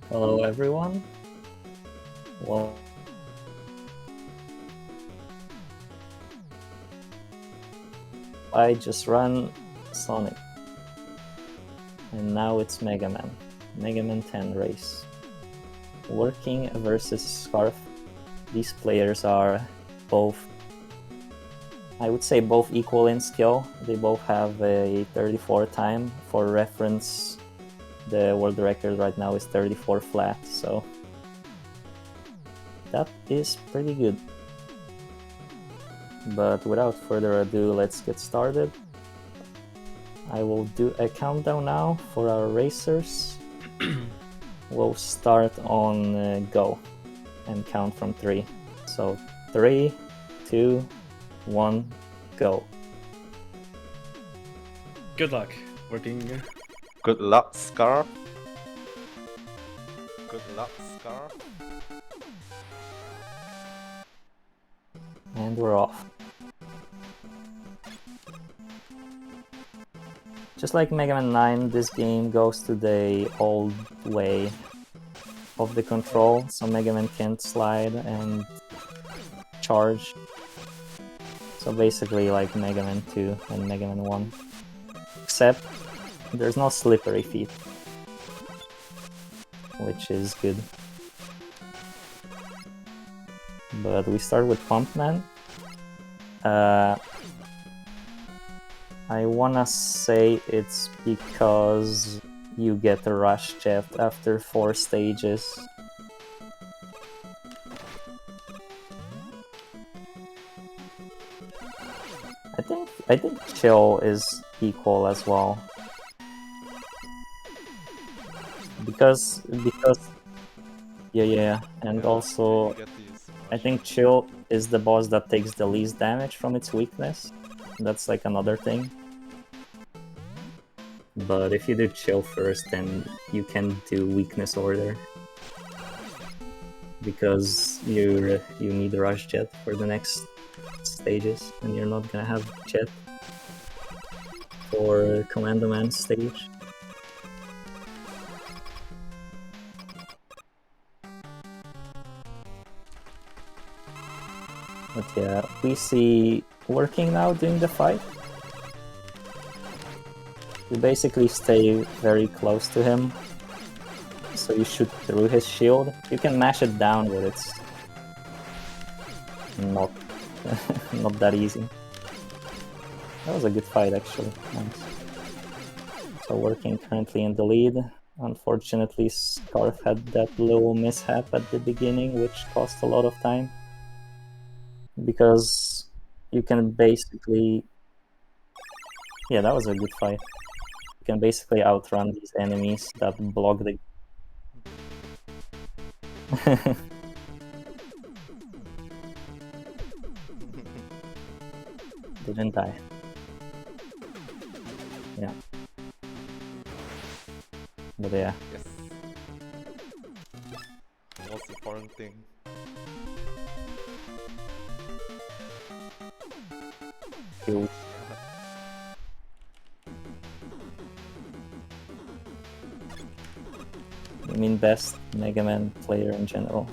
Hello everyone. Well, I just ran Sonic. And now it's Megaman. Megaman 10 race. Working versus Scarf. These players are both, I would say, both equal in skill. They both have a 34 time. For reference, the world record right now is 34 flat, so that is pretty good. But without further ado, let's get started. I will do a countdown now for our racers. We'll start on go and count from 3. So 3, 2, 1, go. Good luck working. Good luck, Scar. Good luck, Scar. And we're off. Just like Megaman 9, this game goes to the old way of the control, so Megaman can't slide and charge. So basically like Megaman 2 and Megaman 1. Except there's no slippery feet, which is good. But we start with Pumpman. I wanna say it's because you get a rush jet after 4 stages. I think chill is equal as well. Because yeah, and Yeah, also you get these I think chill is the boss that takes the least damage from its weakness. That's like another thing. But if you do chill first, then you can do weakness order. Because you need the rush jet for the next stages, and you're not gonna have jet for Commando Man stage. But yeah, we see Working now doing the fight. You basically stay very close to him, so you shoot through his shield. You can mash it down, but it's not not that easy. That was a good fight, actually. Nice. So Working currently in the lead. Unfortunately, Scarf had that little mishap at the beginning, which cost a lot of time. Because you can basically... Yeah, that was a good fight. You can basically outrun these enemies that block the... Didn't die. Yeah. But yeah. Yes. Most important thing. You mean best Mega Man player in general?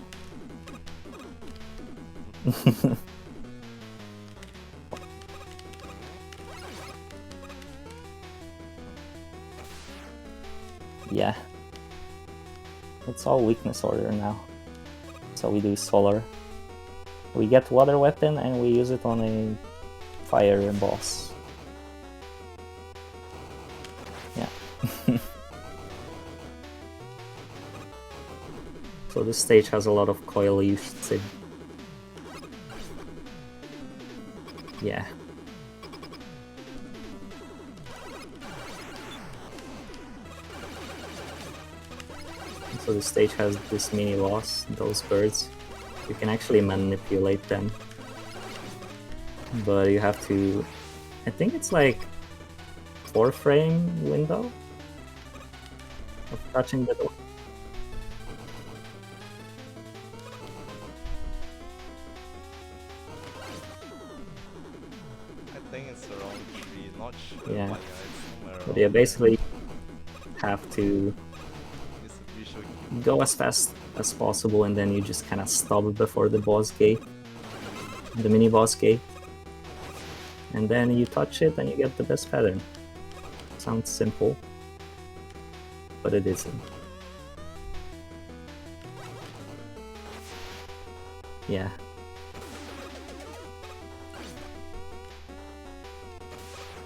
Yeah. It's all weakness order now. So we do solar. We get water weapon and we use it on a fire boss. Yeah. So this stage has a lot of coil usage. Yeah. So the stage has this mini boss, those birds. You can actually manipulate them. But you have to... I think it's like 4-frame window of touching the door. I think it's around 3, not sure. Yeah. But yeah, it's somewhere But around yeah, there. basically have to... It's a visual go as fast as possible, and then you just kind of stop before the boss gate, the mini boss gate, and then you touch it and you get the best pattern. Sounds simple, but it isn't. Yeah.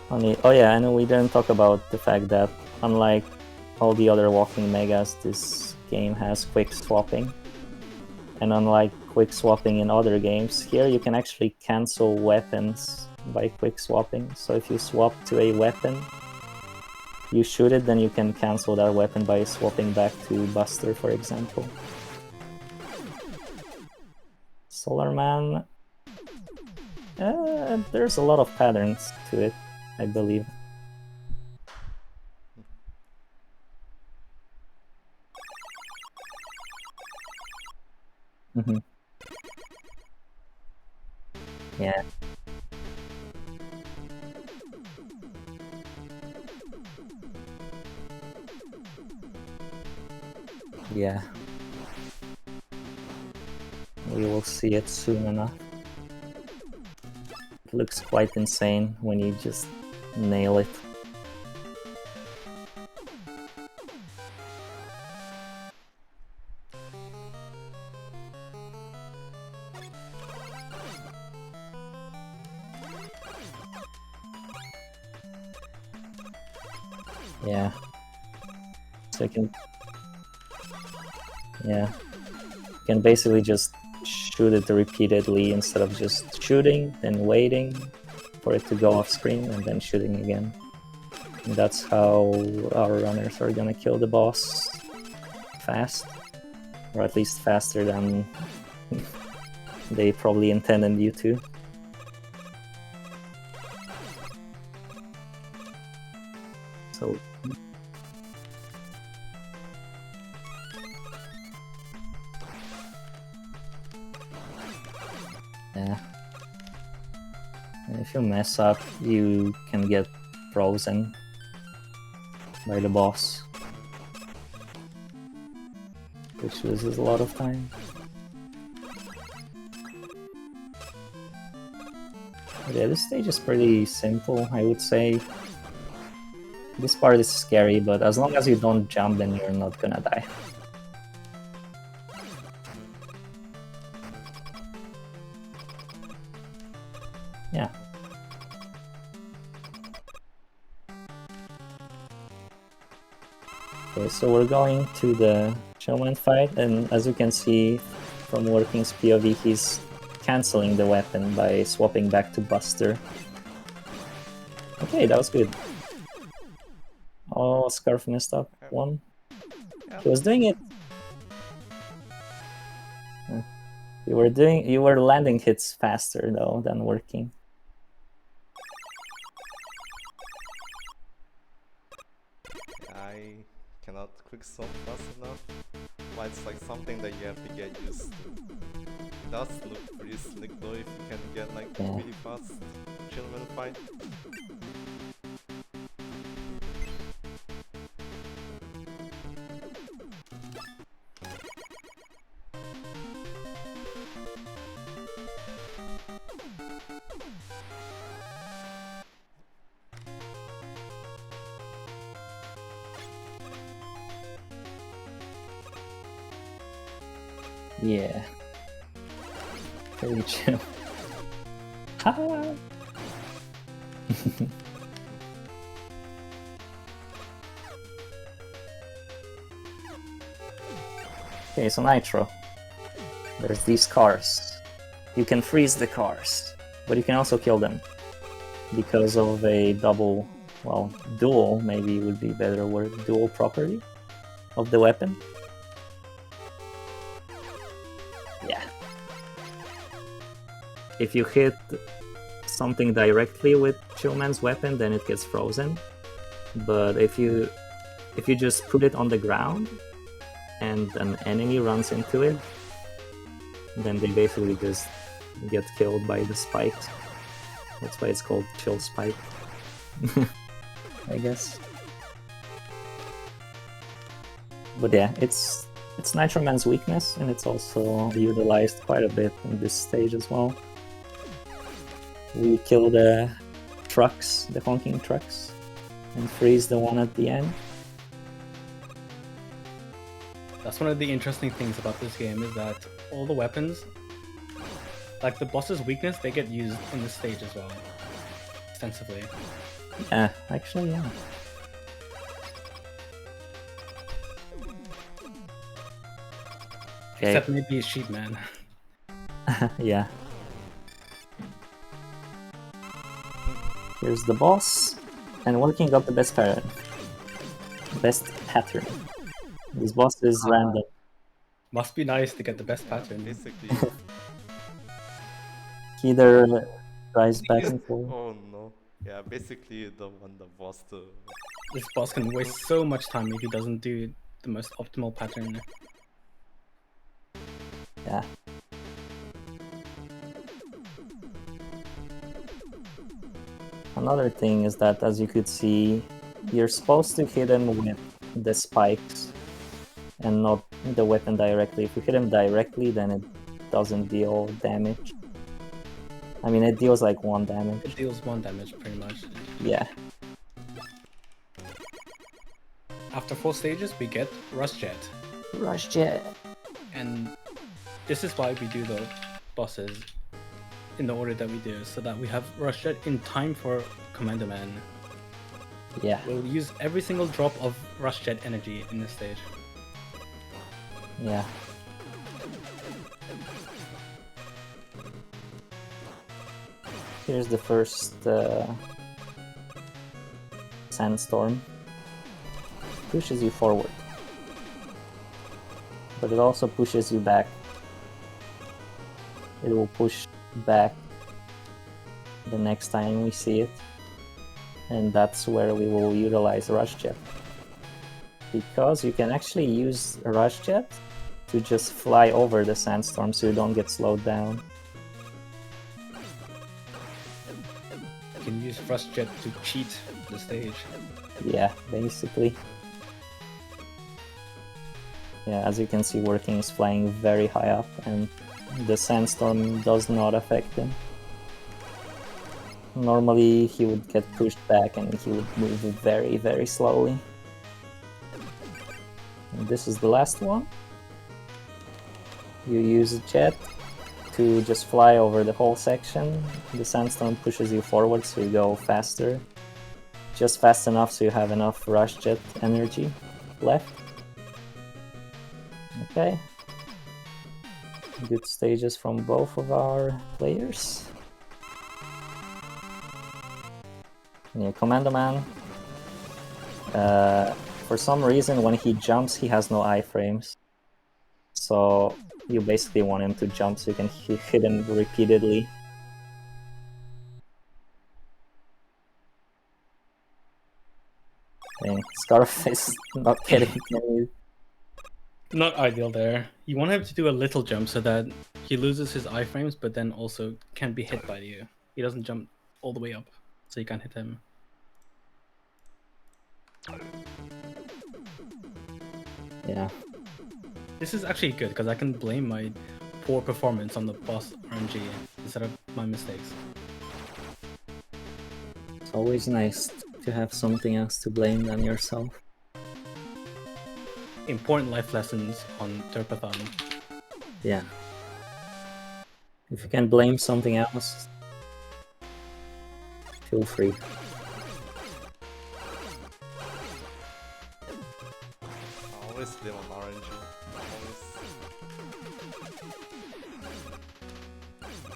Oh yeah, and we didn't talk about the fact that unlike all the other walking megas, this game has quick swapping. And unlike quick swapping in other games, here you can actually cancel weapons by quick swapping. So if you swap to a weapon, you shoot it, then you can cancel that weapon by swapping back to Buster, for example. Solar Man, there's a lot of patterns to it, I believe. Mm-hmm. Yeah. Yeah. We will see it soon enough. It looks quite insane when you just nail it. Yeah. So you can... Yeah. You can basically just shoot it repeatedly instead of just shooting, then waiting for it to go off screen, and then shooting again. And that's how our runners are gonna kill the boss fast. Or at least faster than they probably intended you to. So... yeah. And if you mess up, you can get frozen by the boss, which loses a lot of time. But yeah, this stage is pretty simple, I would say. This part is scary, but as long as you don't jump, then you're not gonna die. Yeah. Okay, so we're going to the showman fight, and as you can see from Working's POV, he's cancelling the weapon by swapping back to Buster. Okay, that was good. Oh, Scarf messed up one. He was doing it. You were landing hits faster though than Working. I cannot quick swap fast enough. But it's like something that you have to get used to. It does look pretty slick though if you can get like really fast children fight. Yeah. Very chill. Ha! Okay, so Nitro. There's these cars. You can freeze the cars, but you can also kill them because of a double, well, dual maybe would be a better word, dual property of the weapon. Yeah. If you hit something directly with Chillman's weapon, then it gets frozen. But if you just put it on the ground and an enemy runs into it, then they basically just get killed by the spike. That's why it's called Chill Spike. I guess. But yeah, it's It's Nitro Man's weakness, and it's also utilized quite a bit in this stage as well. We kill the trucks, the honking trucks, and freeze the one at the end. That's one of the interesting things about this game, is that all the weapons, like the boss's weakness, they get used in this stage as well, extensively. Yeah, actually, yeah. Okay. Except maybe Sheep Man. Yeah. Here's the boss, and Working got the best pattern. This boss is random. Must be nice to get the best pattern. Basically, He either drives back and forth. oh no. Yeah, basically the boss to... This boss can waste so much time if he doesn't do the most optimal pattern. Yeah. Another thing is that, as you could see, you're supposed to hit him with the spikes and not the weapon directly. If you hit him directly, then it doesn't deal damage. I mean, it deals like 1 damage. It deals 1 damage, pretty much. Yeah. After 4 stages, we get Rush Jet. Rush Jet. And this is why we do the bosses in the order that we do, so that we have Rush Jet in time for Commander Man. Yeah. We'll use every single drop of Rush Jet energy in this stage. Yeah. Here's the first sandstorm. Pushes you forward, but it also pushes you back. It will push back the next time we see it, and that's where we will utilize Rush Jet, because you can actually use Rush Jet to just fly over the sandstorm so you don't get slowed down. You can use Rush Jet to cheat the stage. Yeah, basically. Yeah, as you can see, Working is flying very high up, and the sandstorm does not affect him. Normally he would get pushed back and he would move very, very slowly. And this is the last one. You use a jet to just fly over the whole section. The sandstorm pushes you forward, so you go faster. Just fast enough so you have enough Rush Jet energy left. Okay. Good stages from both of our players. Yeah, Commando Man. For some reason, when he jumps, he has no iframes. So you basically want him to jump so you can hit him repeatedly. Dang, Scarf is not getting any. Not ideal there. You want him to do a little jump so that he loses his iframes, but then also can be hit by you. He doesn't jump all the way up, so you can't hit him. Yeah. This is actually good, because I can blame my poor performance on the boss RNG instead of my mistakes. It's always nice to have something else to blame than yourself. Important life lessons on Derpathon. Yeah. If you can blame something else, feel free. I always blame on RNG.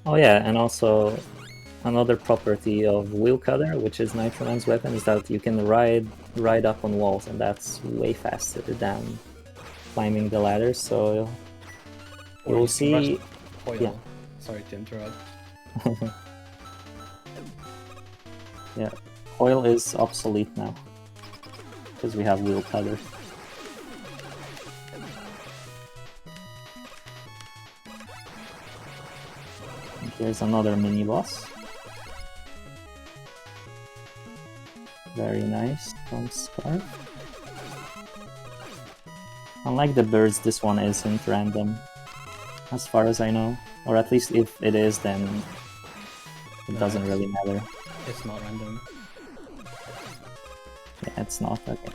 Oh yeah, and also another property of Wheel Cutter, which is Nitro Man's weapon, is that you can ride up on walls, and that's way faster than climbing the ladder, so Or you'll you can see. rush Oil. Yeah. Sorry to interrupt. Yeah, Oil is obsolete now, because we have Wheel Cutter. And here's another mini boss. Very nice from Scarf. Unlike the birds, this one isn't random, as far as I know. Or at least if it is, then it doesn't really matter. It's not random. Yeah, it's not. Okay.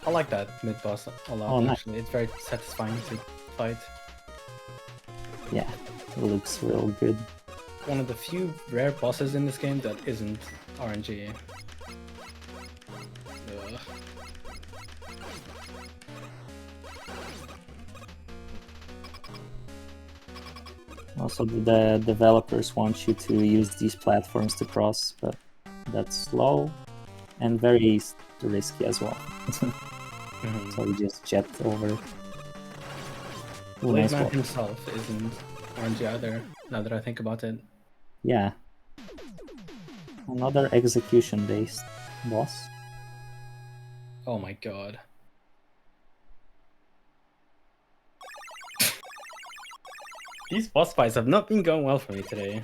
I like that mid-boss a lot, Oh, nice. actually. It's very satisfying to fight. Yeah, it looks real good. One of the few rare bosses in this game that isn't RNG. Ugh. Also, the developers want you to use these platforms to cross, but that's slow and very risky as well. So you just jet over. Ooh, nice Megaman wall. himself isn't RNG either, now that I think about it. Yeah. Another execution-based boss. Oh my god. These boss fights have not been going well for me today.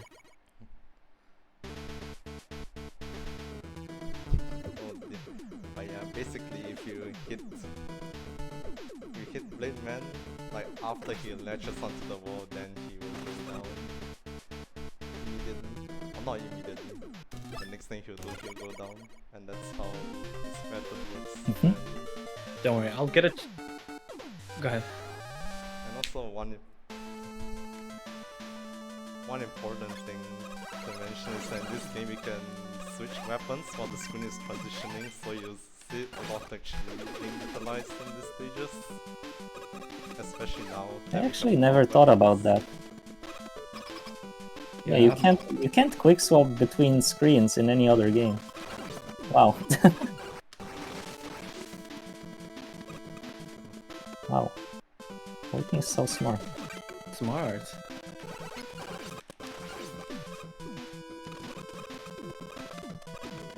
But yeah, basically if you hit Blade Man, like after he latches onto the wall, then he will go down immediately. Or not immediately. The next thing he'll do, he'll go down, and that's how his pattern works. Mhm. Don't worry, I'll get it. Go ahead. And also one important thing to mention is that in this game you can switch weapons while the screen is transitioning, so you see a lot actually being utilized in these stages. Especially now. I actually never thought about that. Yeah, you can't quick swap between screens in any other game. Wow. Wow. Working is so smart. Smart.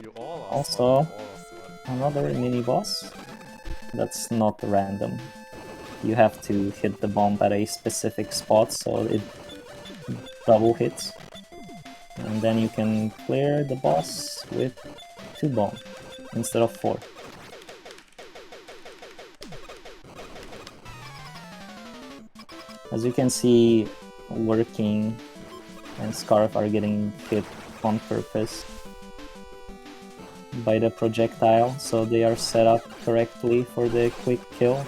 You all are Also, smart, you all are smart. another mini boss. That's not random. You have to hit the bomb at a specific spot so it double hits. And then you can clear the boss with 2 bombs instead of 4. As you can see, Working and Scarf are getting hit on purpose by the projectile, so they are set up correctly for the quick kill.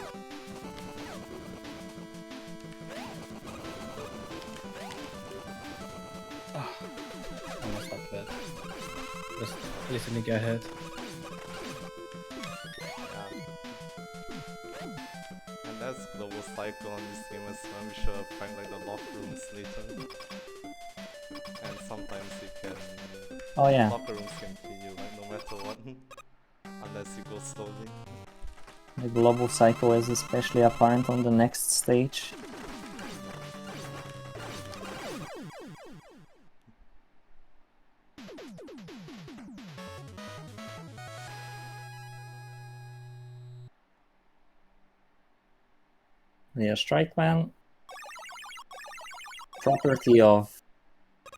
Almost like that. Just listen to go ahead. Yeah. And that's global cycle on this game as well. We should find like the locker rooms later. And sometimes you can... Oh yeah, Locker rooms can kill you, like no matter what. Unless you go slowly. the global cycle is especially apparent on the next stage. Yeah, Strikeman. Property of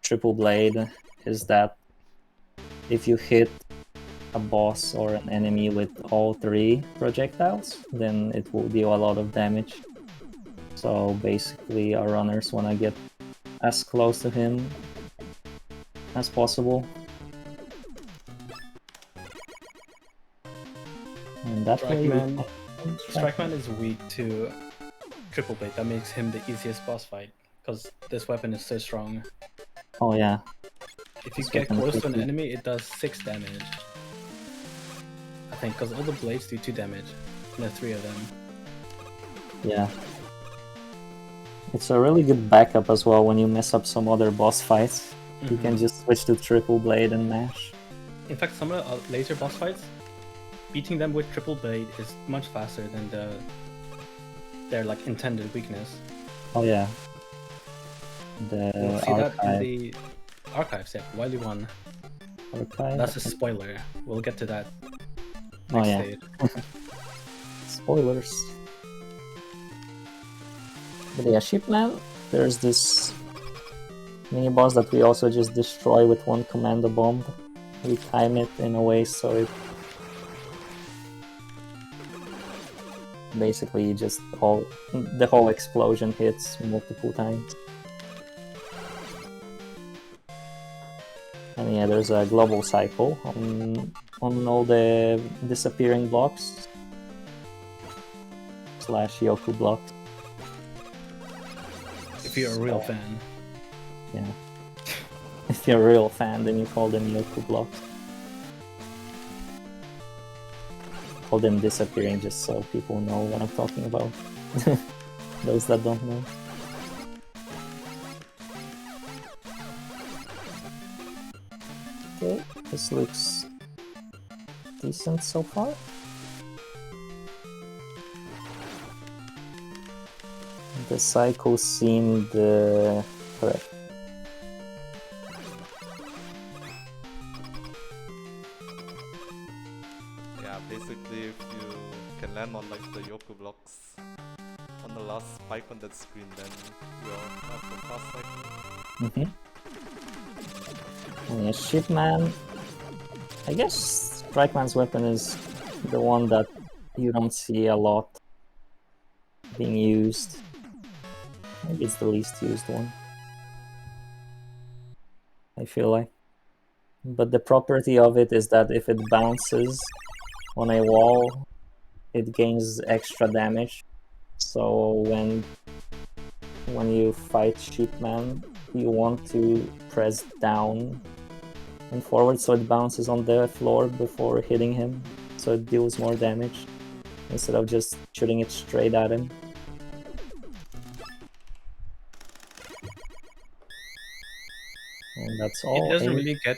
Triple Blade is that if you hit a boss or an enemy with all 3 projectiles, then it will deal a lot of damage. So basically our runners want to get as close to him as possible. And that way... Strikeman is weak to Triple Blade. That makes him the easiest boss fight, because this weapon is so strong. Oh yeah. If you This get weapon is close to an tricky. enemy, it does 6 damage. I think, because all the blades do 2 damage, and there are 3 of them. Yeah. It's a really good backup as well when you mess up some other boss fights. You can just switch to Triple Blade and mash. In fact, some of the later boss fights, beating them with Triple Blade is much faster than their like intended weakness. Oh yeah. We'll The see that in archive. the archives, yeah, Wily 1. Archive. That's a spoiler. We'll get to that Oh next yeah. stage. Spoilers. But yeah, Shipman, there's this mini boss that we also just destroy with one commando bomb. We time it in a way so it basically just the whole explosion hits multiple times. And yeah, there's a global cycle on all the disappearing blocks / Yoku blocks. If you're a real fan. Yeah. If you're a real fan, then you call them Yoku blocks. Call them disappearing just so people know what I'm talking about. Those that don't know. Okay, this looks decent so far. The cycle seemed correct. Yeah, basically if you can land on like the Yoku blocks on the last spike on that screen, then you'll have the fast cycle. And yeah, Shipman, I guess Strikeman's weapon is the one that you don't see a lot being used. Maybe it's the least used one, I feel like. But the property of it is that if it bounces on a wall, it gains extra damage. So when you fight Sheepman, you want to press down and forward so it bounces on the floor before hitting him, so it deals more damage instead of just shooting it straight at him. And that's all. It doesn't really get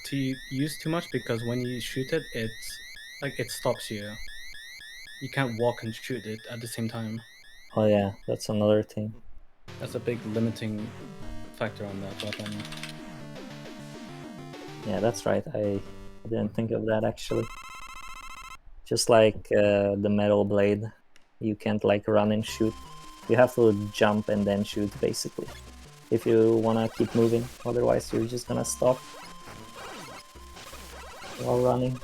to use too much because when you shoot it, it stops you. You can't walk and shoot it at the same time. Oh yeah, that's another thing. That's a big limiting factor on that weapon. Yeah, that's right. I didn't think of that actually. Just like the metal blade, you can't like run and shoot. You have to jump and then shoot basically. If you wanna keep moving, otherwise you're just gonna stop while running.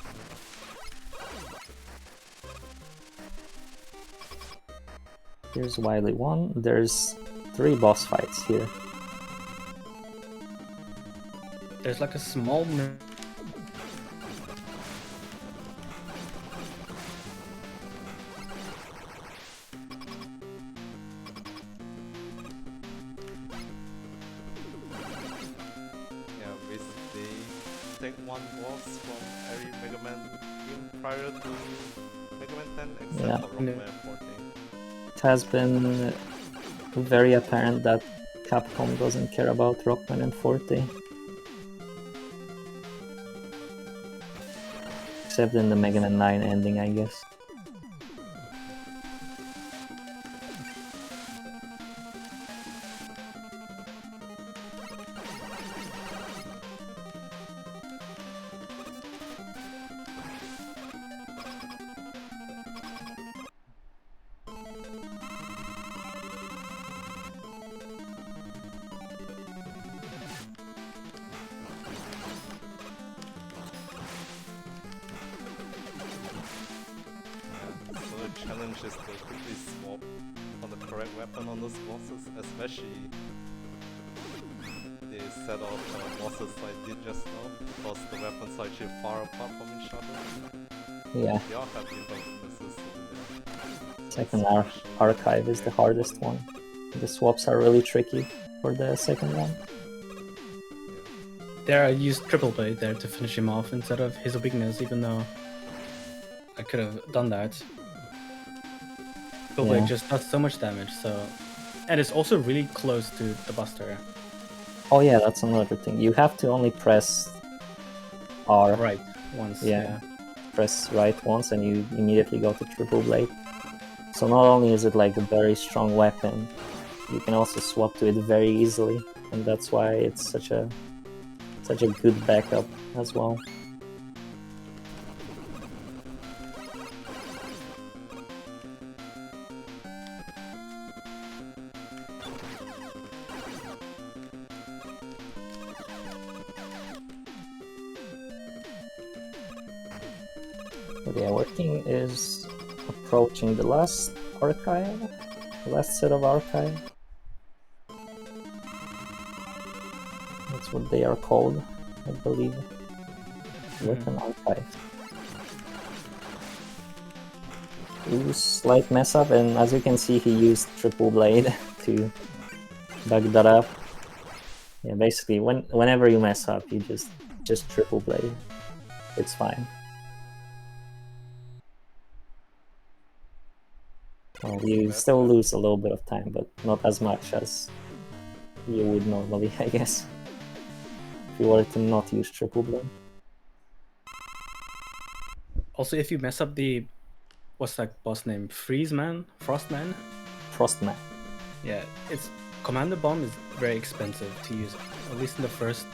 Here's Wily 1. There's 3 boss fights here. There's like a small basically take one boss from every Megaman game prior to Megaman 10 except for Rockman 14. It has been very apparent that Capcom doesn't care about Rockman and Forte. Except in the Mega Man 9 ending, I guess. Challenge is to quickly swap on the correct weapon on those bosses, especially the set of bosses I did just now, because the weapons are actually far apart from each other. Yeah. They all have different weaknesses. Second archive is the hardest one. The swaps are really tricky for the second one. There I used Triple Blade there to finish him off instead of his weakness, even though I could have done that. Triple Blade just does so much damage, and it's also really close to the Buster. Oh yeah, that's another thing. You have to only press R. Right, once. Yeah. Press right once and you immediately go to Triple Blade. So not only is it like a very strong weapon, you can also swap to it very easily, and that's why it's such a good backup as well. But yeah, Working is approaching the last archive, the last set of archive. That's what they are called, I believe. Weapon archive. Ooh, slight mess up, and as you can see, he used triple blade to back that up. Yeah, basically, whenever you mess up, you just triple blade. It's fine. Well, you still lose a little bit of time, but not as much as you would normally, I guess, if you were to not use triple blade. Also, if you mess up the, what's that boss name? Frostman? Frostman. Yeah, its Commander Bomb is very expensive to use, at least in the first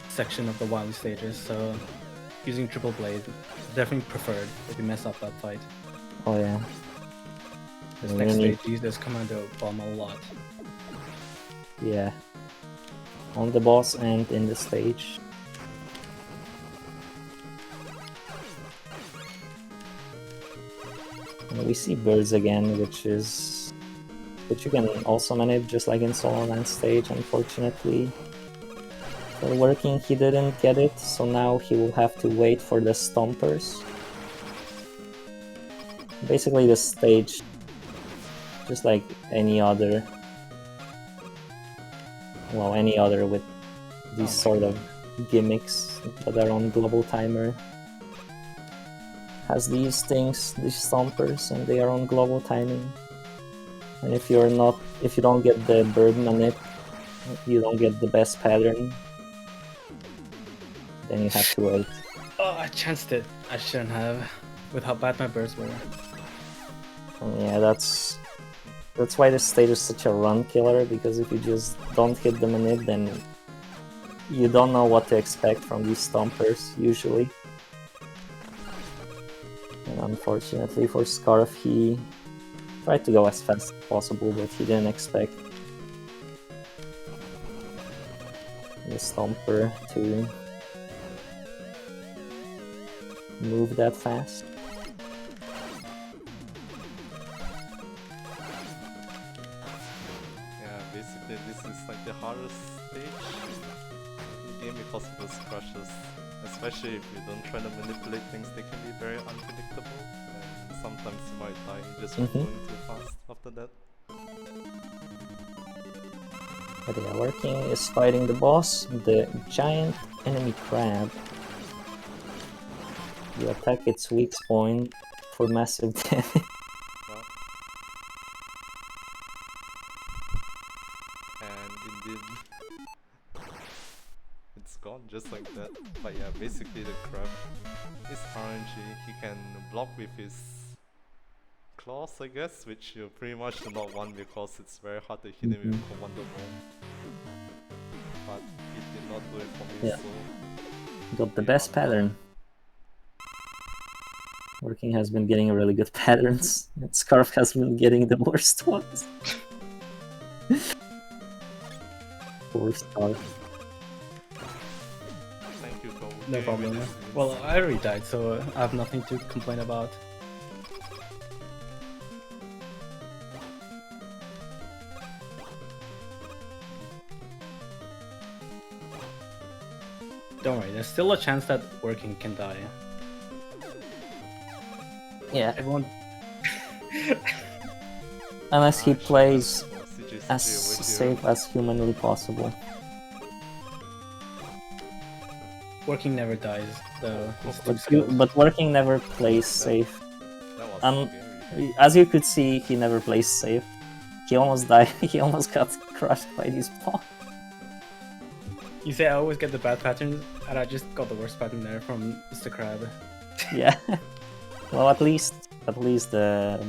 section of the wild stages, so using triple blade is definitely preferred if you mess up that fight. Oh yeah. This next stage uses Commander Bomb a lot. Yeah. On the boss and in the stage. And we see birds again, which you can also manage just like in Solo Man stage. Unfortunately, for Working he didn't get it, so now he will have to wait for the stompers. Basically the stage, just like any other, well, any other with these sort of gimmicks that are on Global Timer, has these things, these stompers, and they are on global timing. And if you don't get the bird manip, you don't get the best pattern, then you have to wait. Oh, I chanced it. I shouldn't have, with how bad my birds were. And yeah, that's why this stage is such a run killer, because if you just don't hit the manip, then you don't know what to expect from these stompers, usually. And unfortunately for Scarf, he tried to go as fast as possible, but he didn't expect the Stomper to move that fast. Yeah, basically this is like the hardest stage in the game because of those crushes. Especially if you don't try to manipulate things, they can be very unpredictable. And sometimes you might die just from going too fast after that. But yeah, Working is fighting the boss, the giant enemy crab. You attack its weak point for massive damage. Well, and indeed, it's gone just like that. But yeah, basically the crab is RNG. He can block with his claws, I guess, which you pretty much do not want because it's very hard to hit him with Commander Bomb. But he did not do it for me, so... Got the best pattern. Working has been getting really good patterns, and Scarf has been getting the worst ones. Poor Scarf. Thank you, Go. No problem. Well, I already died, so I have nothing to complain about. Don't worry, there's still a chance that Working can die. Yeah. Everyone... Unless he plays as safe as humanly possible. Working never dies, though. But Working never plays safe. That was scary. As you could see, he never plays safe. He almost died. He almost got crushed by these pawns. You say I always get the bad patterns, and I just got the worst pattern there from Mr. Crab. Yeah. Well, at least the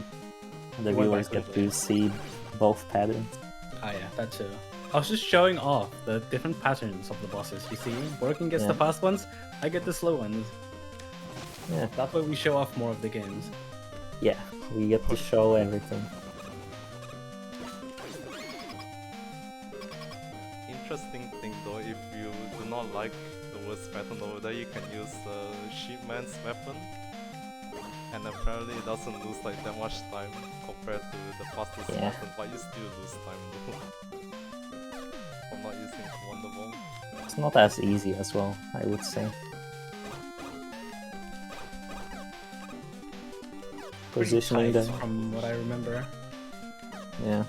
viewers get to see both patterns. Ah yeah, that too. I was just showing off the different patterns of the bosses, you see? Working gets the fast ones, I get the slow ones. Yeah. That way we show off more of the games. Yeah, we get to show everything. Interesting thing though, if you do not like the worst pattern over there, you can use Sheepman's weapon. And apparently it doesn't lose like that much time compared to the fastest Yeah. weapon, but you still lose time though. For not using Wonder Bomb. It's not as easy as well, I would say. Pretty Positioning tight the... from what I remember. Yeah.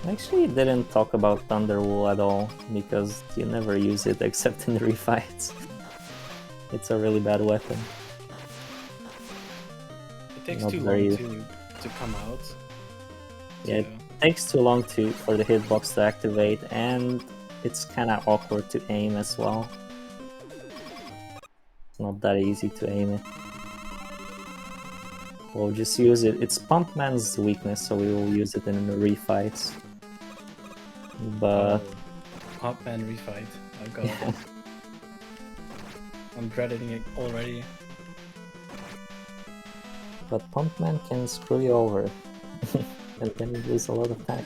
I actually didn't talk about Thunderwool at all, because you never use it except in refights. It's a really bad weapon. It takes Not too very- long to come out. Yeah, to- it takes too long for the hitbox to activate, and it's kinda awkward to aim as well. It's not that easy to aim it. We'll just use it. It's Pumpman's weakness, so we will use it in the refights. But Pumpman refight. Oh god. I'm dreading it already. but Pumpman can screw you over, and then you lose a lot of time.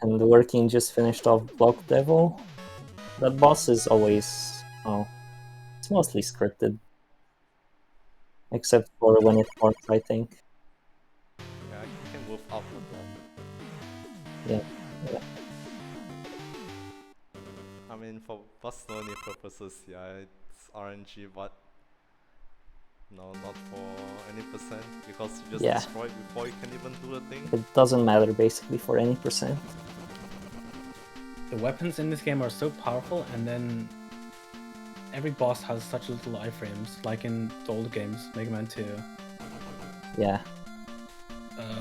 And Working just finished off Block Devil. That boss is always... oh, it's mostly scripted. Except for when it works, I think. Yeah, you can move up with that. Yeah. I mean, for Barcelona purposes, yeah, it's RNG, but no, not for any percent, because you just Yeah. destroy it before you can even do the thing. It doesn't matter basically for any percent. The weapons in this game are so powerful, and then every boss has such little iframes, like in the old games, Megaman 2. Yeah.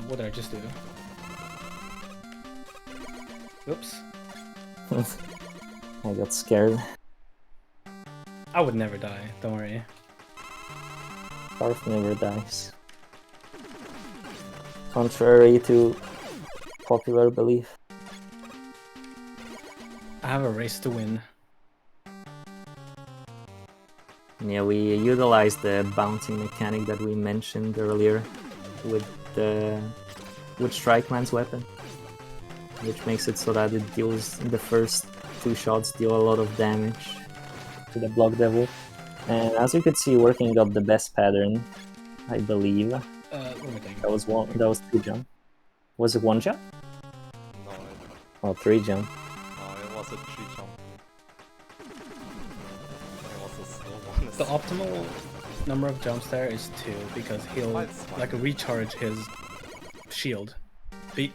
What did I just do? Whoops. I got scared. I would never die, don't worry. Scarf never dies. Contrary to popular belief. I have a race to win. Yeah, we utilized the bouncing mechanic that we mentioned earlier with Strikeman's weapon, which makes it so that it deals, the first 2 shots deal a lot of damage to the Block Devil. And as you could see, Working got the best pattern, I believe. What am I doing? That was 2 jump. Was it 1 jump? No, Oh, 3 jump. it was a 3 jump. It was a slow one. The optimal number of jumps there is 2, because he'll like recharge his shield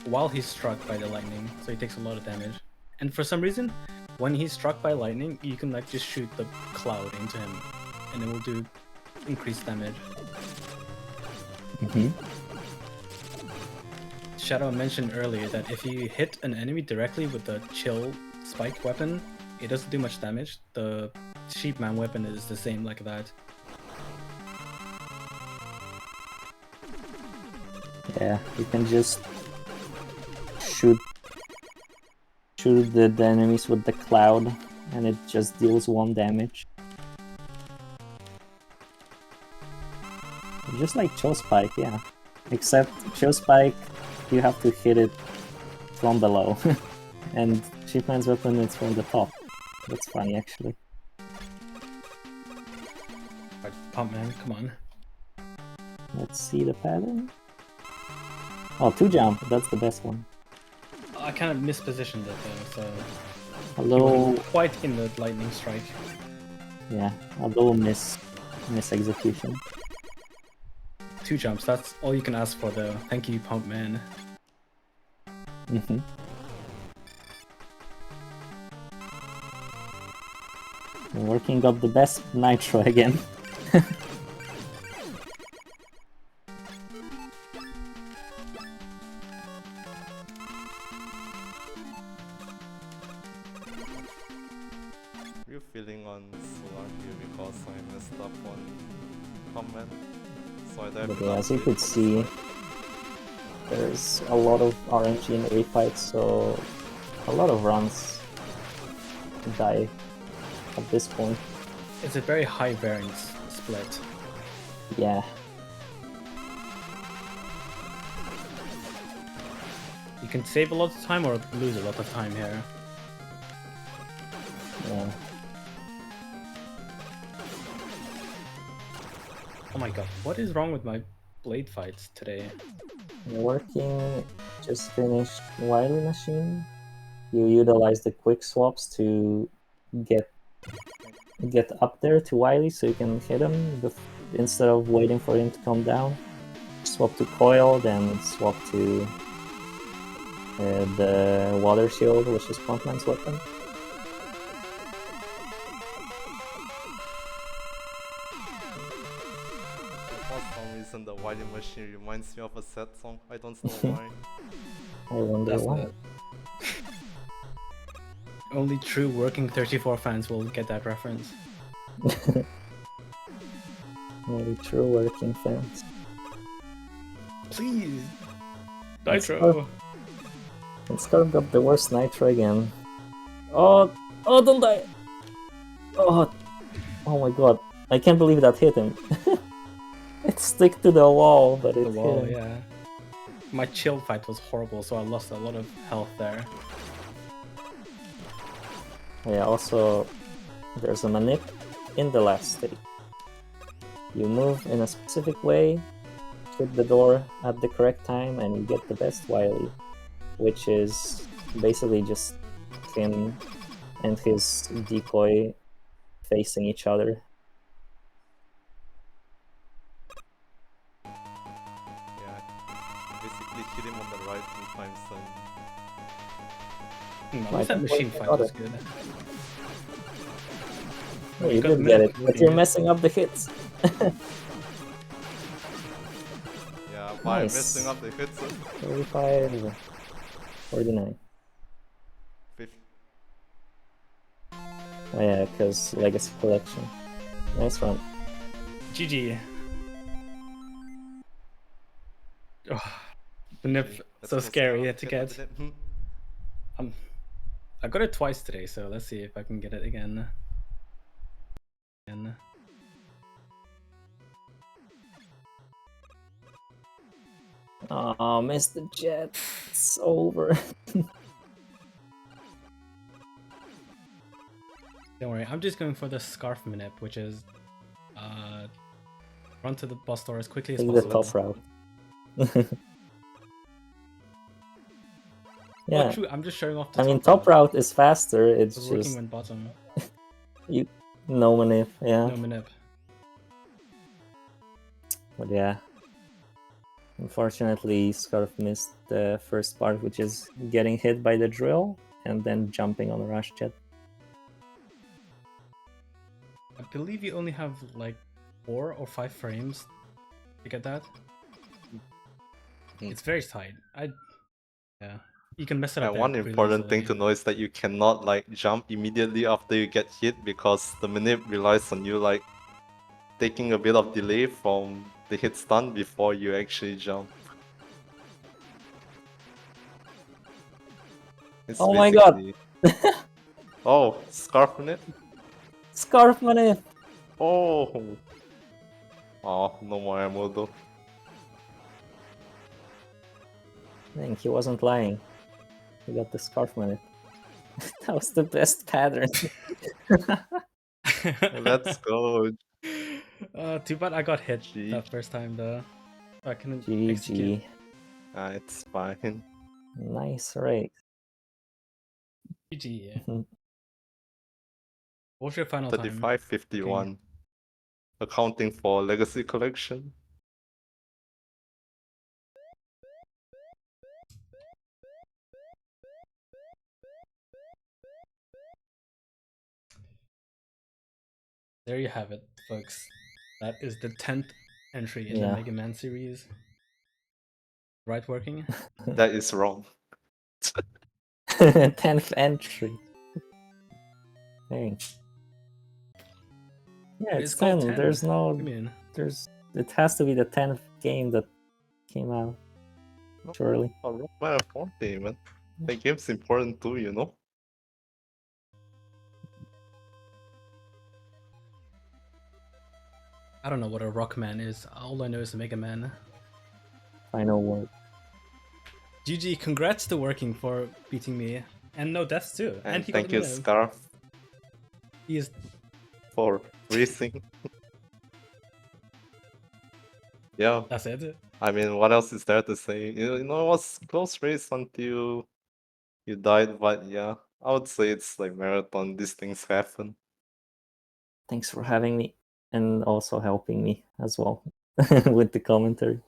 while he's struck by the lightning, so he takes a lot of damage. And for some reason, when he's struck by lightning, you can like just shoot the cloud into him, and it will do increased damage. Shadow mentioned earlier that if you hit an enemy directly with the chill spike weapon, it doesn't do much damage. The Sheepman weapon is the same like that. Yeah, you can just shoot the enemies with the cloud, and it just deals 1 damage. Just like Chill Spike, yeah. Except Chill Spike, you have to hit it from below, and Sheepman's weapon is from the top. That's funny, actually. Right, Pumpman, come on. Let's see the pattern. Oh, 2 jump, that's the best one. I kind of mispositioned it though, so A he little, wasn't quite in the lightning strike. yeah, a little miss execution. 2 jumps, that's all you can ask for though. Thank you, Pumpman. Working up the best nitro again. Real feeling on Solar here because I messed up on comment. So I But yeah, as you could see, there's a lot of RNG in the refights, so a lot of runs die at this point. It's a very high variance split. Yeah, You can save a lot of time or lose a lot of time here. yeah. Oh my god, what is wrong with my blade fights today? Working just finished Wily Machine. You utilize the quick swaps to get up there to Wily so you can hit him instead of waiting for him to come down. Swap to Coil, then swap to the Water Shield, which is Frontman's weapon. For some reason, the Wily Machine reminds me of a sad song. I don't know why. I wonder That's why. the... Only true Werking34 fans will get that reference. Only true working fans. Please! Let's Nitro! And Scarf got the worst Nitro again. Oh, don't die! Oh my god. I can't believe that hit him. It stick to the wall, but it The wall, hit him. yeah. My chill fight was horrible, so I lost a lot of health there. Yeah, also, there's a manip in the last state. You move in a specific way, hit the door at the correct time, and you get the best Wily, which is basically just him and his decoy facing each other. Yeah, basically hit him on the right 2 times and At least that machine fight was good. Oh, you got did the get minute it, but you're moving it. messing up the hits. yeah, by Nice. messing up the hits. 35, 49. 50. Oh yeah, because Legacy Collection. Nice run. GG. Oh, the nip, That's so also scary not to hit get. with it. I got it twice today, so let's see if I can get it again. Oh, missed the jet. It's over. Don't worry, I'm just going for the Scarf Manip, which is run to the boss door as quickly as Take the possible. tough route. Yeah. Yeah, Oh, true, I'm just showing off the I mean, top route is faster, it's The working just went bottom. no manip, yeah. No manip. But yeah. Unfortunately, Scarf missed the first part, which is getting hit by the drill and then jumping on a rush jet. I believe you only have like 4 or 5 frames to get that. It's very tight. Yeah. You can mess it up. One really important thing easily. to know is that you cannot like jump immediately after you get hit because the manip relies on you like taking a bit of delay from the hit stun before you actually jump. It's Oh my god! Oh, Scarf manip? Scarf manip! Oh! Oh, no more ammo though. I think he wasn't lying. He got the Scarf manip. That was the best pattern. Let's go. Too bad I got hit that first time though. I couldn't execute. GG. It's fine. Nice race. GG. What was your final time? 35-51. Accounting for Legacy Collection. There you have it, folks. That is the 10th entry in the Megaman series. Right, Working? That is wrong. 10th entry. Dang. Yeah, it's 10. 10. There's no... It has to be the 10th game that came out. Surely. Oh, Rockman 40, man. The game's important too, you know? I don't know what a Rockman is. All I know is a Megaman. Final word. GG, congrats to Working for beating me. And no deaths too. And he thank got you, the win. Scarf, He is for racing. Yeah, That's it. I mean, what else is there to say? You know, it was close race until you died, but yeah, I would say it's like marathon. These things happen. Thanks for having me and also helping me as well with the commentary.